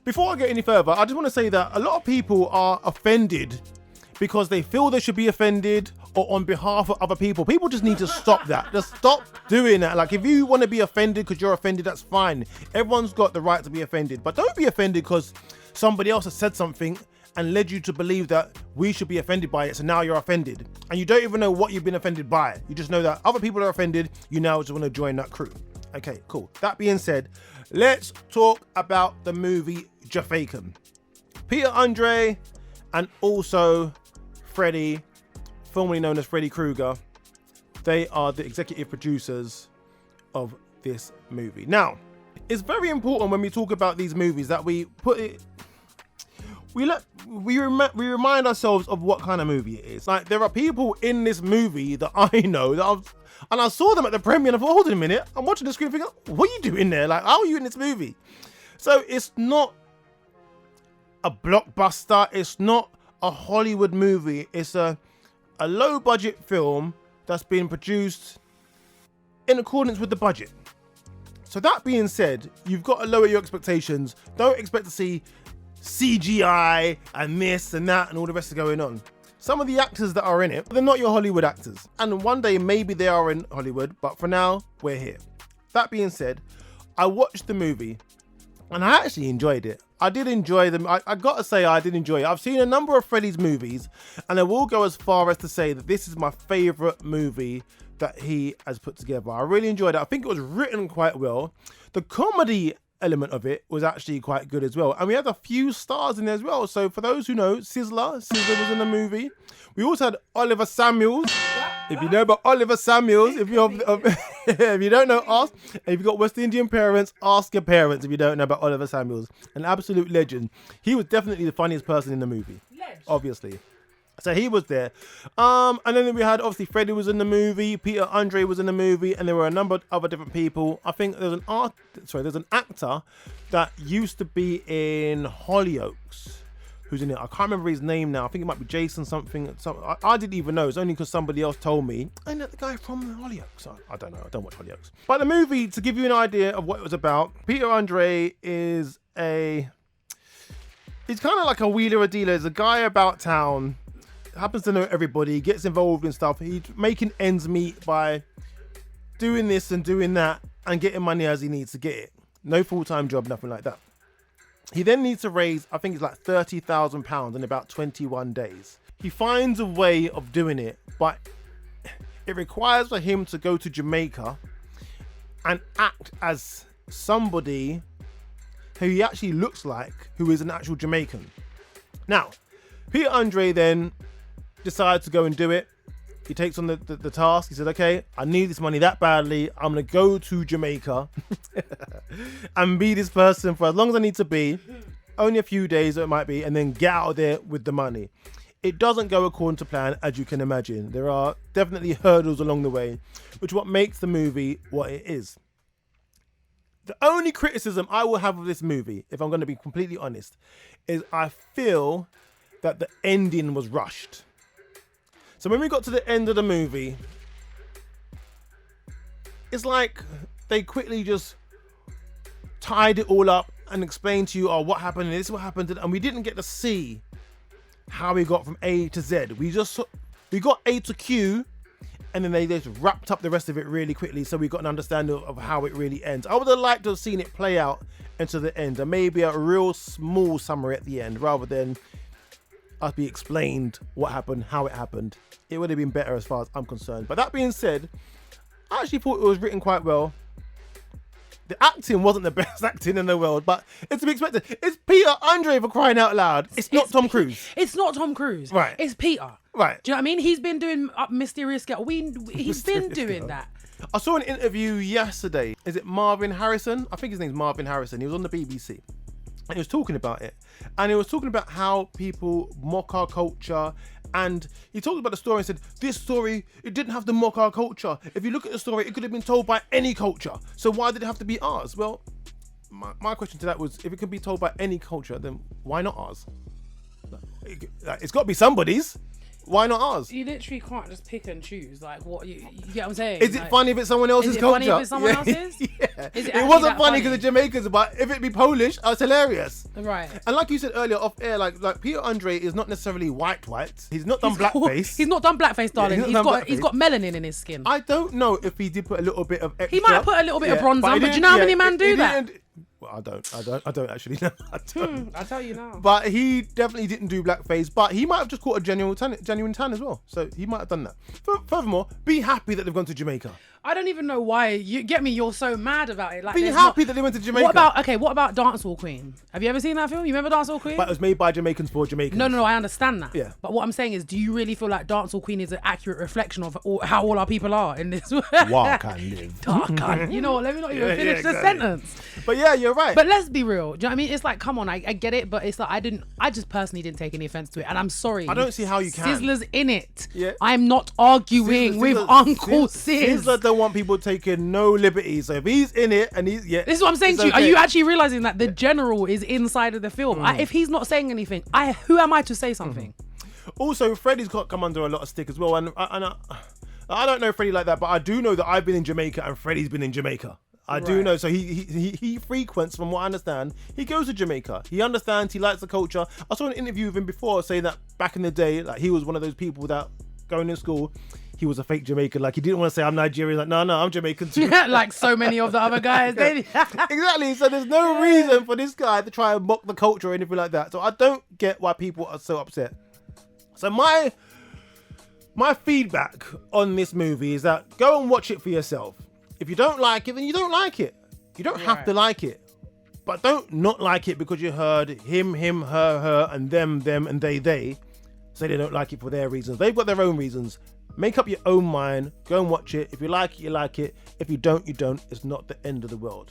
Before I get any further, I just want to say that a lot of people are offended because they feel they should be offended or on behalf of other people. People just need to stop that. Just stop doing that. Like, if you want to be offended because you're offended, that's fine. Everyone's got the right to be offended, but don't be offended because somebody else has said something and led you to believe that we should be offended by it. So now you're offended and you don't even know what you've been offended by. You just know that other people are offended. You now just want to join that crew. Okay, cool. That being said, let's talk about the movie JAFAICAN. Peter Andre and also Freddie, formerly known as Freddy Krueger, they are the executive producers of this movie. Now, it's very important when we talk about these movies that we put it, we remind ourselves of what kind of movie it is. Like, there are people in this movie that I know that I saw them at the premiere and I thought, hold on a minute, I'm watching the screen thinking, what are you doing there? Like, how are you in this movie? So it's not a blockbuster, it's not a Hollywood movie, it's a low budget film that's been produced in accordance with the budget. So that being said, you've got to lower your expectations. Don't expect to see CGI and this and that and all the rest of going on. Some of the actors that are in it, they're not your Hollywood actors. And one day maybe they are in Hollywood, but for now, we're here. That being said, I watched the movie and I actually enjoyed it. I did enjoy them. I gotta say, I did enjoy it. I've seen a number of Freddy's movies, and I will go as far as to say that this is my favorite movie that he has put together. I really enjoyed it. I think it was written quite well. The comedy element of it was actually quite good as well. And we had a few stars in there as well. So for those who know, Sizzler was in the movie. We also had Oliver Samuels. If you know about Oliver Samuels, if you don't know, ask. If you've got West Indian parents, ask your parents if you don't know about Oliver Samuels. An absolute legend. He was definitely the funniest person in the movie, obviously. So he was there. And then we had, obviously, Freddie was in the movie, Peter Andre was in the movie, and there were a number of other different people. I think there's an actor that used to be in Hollyoaks who's in it. I can't remember his name now. I think it might be Jason something. I didn't even know. It's only because somebody else told me. I know the guy from Hollyoaks. I don't know. I don't watch Hollyoaks. But the movie, to give you an idea of what it was about, Peter Andre is he's kind of like a wheeler or dealer. He's a guy about town, happens to know everybody, gets involved in stuff. He's making ends meet by doing this and doing that and getting money as he needs to get it. No full-time job, nothing like that. He then needs to raise, I think it's like £30,000 in about 21 days. He finds a way of doing it, but it requires for him to go to Jamaica and act as somebody who he actually looks like, who is an actual Jamaican. Now, Peter Andre then decides to go and do it. He takes on the task. He said, okay, I need this money that badly. I'm going to go to Jamaica and be this person for as long as I need to be. Only a few days it might be, and then get out of there with the money. It doesn't go according to plan, as you can imagine. There are definitely hurdles along the way, which is what makes the movie what it is. The only criticism I will have of this movie, if I'm going to be completely honest, is I feel that the ending was rushed. So when we got to the end of the movie, it's like they quickly just tied it all up and explained to you, oh, what happened, and this is what happened, and we didn't get to see how we got from A to Z. We got A to Q, and then they just wrapped up the rest of it really quickly, so we got an understanding of how it really ends. I would have liked to have seen it play out into the end, and maybe a real small summary at the end, rather than us be explained what happened, how it happened. It would have been better as far as I'm concerned. But that being said, I actually thought it was written quite well. The acting wasn't the best acting in the world, but it's to be expected. It's Peter Andre, for crying out loud. It's not Tom Cruise. It's not Tom Cruise. Right. It's Peter. Right. Do you know what I mean? He's been doing Mysterious Girl. He's been doing that. I saw an interview yesterday. Is it Marvin Harrison? I think his name's Marvin Harrison. He was on the BBC. And he was talking about it. And he was talking about how people mock our culture. And he talked about the story and said, this story, it didn't have to mock our culture. If you look at the story, it could have been told by any culture. So why did it have to be ours? Well, my question to that was, if it could be told by any culture, then why not ours? It's got to be somebody's. Why not ours? You literally can't just pick and choose. Like, what you get what I'm saying? Is it funny if it's someone else's is it culture? funny if it's someone else's? Yeah. Is It it actually wasn't that funny because of Jamaicans, but if it be Polish, it's hilarious. Right. And like you said earlier off air, like Peter Andre is not necessarily white. He's not done blackface. He's not done blackface, darling. Yeah, He's got melanin in his skin. I don't know if he did put a little bit of extra. He might have put a little bit of bronze on, but do you know how many men do that? Well, I don't actually know. I don't. I'll tell you now. But he definitely didn't do blackface, but he might have just caught a genuine tan as well. So he might have done that. Furthermore, be happy that they've gone to Jamaica. I don't even know why. You get me? You're so mad about it. Like, Be happy that they went to Jamaica. What about Dancehall Queen? Have you ever seen that film? You remember Dancehall Queen? But it was made by Jamaicans for Jamaicans. No, I understand that. Yeah. But what I'm saying is, do you really feel like Dancehall Queen is an accurate reflection of how all our people are in this world? Wakan live. Dark. You know what? Let me not even finish the sentence. But yeah, you're right. But let's be real. Do you know what I mean? It's like, come on, I get it, but it's like I just personally didn't take any offense to it, and I'm sorry. I don't see how you can. Sizzler's in it. Yeah. I'm not arguing with Uncle Sizz. Sizzler don't want people taking no liberties. So if he's in it and he's This is what I'm saying to you. Are you actually realizing that the general is inside of the film? If he's not saying anything, who am I to say something? Also, Freddie's got come under a lot of stick as well, and I don't know Freddie like that, but I do know that I've been in Jamaica and Freddie's been in Jamaica. I do know. So he frequents, from what I understand, he goes to Jamaica. He understands. He likes the culture. I saw an interview with him before saying that back in the day, like he was one of those people that going to school, he was a fake Jamaican. Like he didn't want to say I'm Nigerian. Like no, I'm Jamaican too. Like so many of the other guys. Exactly. So there's no reason for this guy to try and mock the culture or anything like that. So I don't get why people are so upset. So my feedback on this movie is that go and watch it for yourself. If you don't like it, then you don't like it. You don't have to like it. But don't not like it because you heard him, her, and them, and they say they don't like it for their reasons. They've got their own reasons. Make up your own mind. Go and watch it. If you like it, you like it. If you don't, you don't. It's not the end of the world.